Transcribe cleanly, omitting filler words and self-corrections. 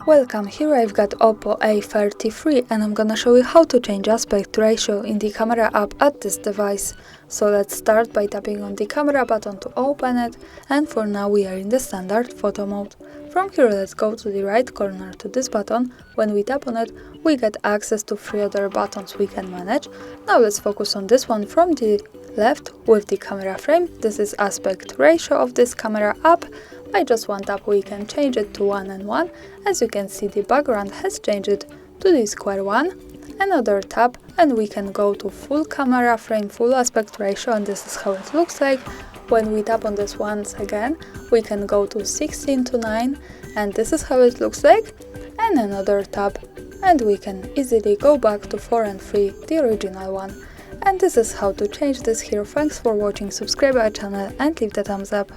Welcome, here I've got OPPO A33 and I'm gonna show you how to change aspect ratio in the camera app at this device. So let's start by tapping on the camera button to open it, and for now we are in the standard photo mode. From here let's go to the right corner to this button. When we tap on it, we get access to 3 other buttons we can manage. Now let's focus on this one from the left with the camera frame. This is aspect ratio of this camera app. By just one tap we can change it to 1:1. As you can see, the background has changed to the square one. Another tap and we can go to full camera frame, full aspect ratio, and this is how it looks like. When we tap on this once again, we can go to 16:9 and this is how it looks like. And another tap and we can easily go back to 4:3, the original one. And this is how to change this here. Thanks for watching, subscribe our channel and leave the thumbs up.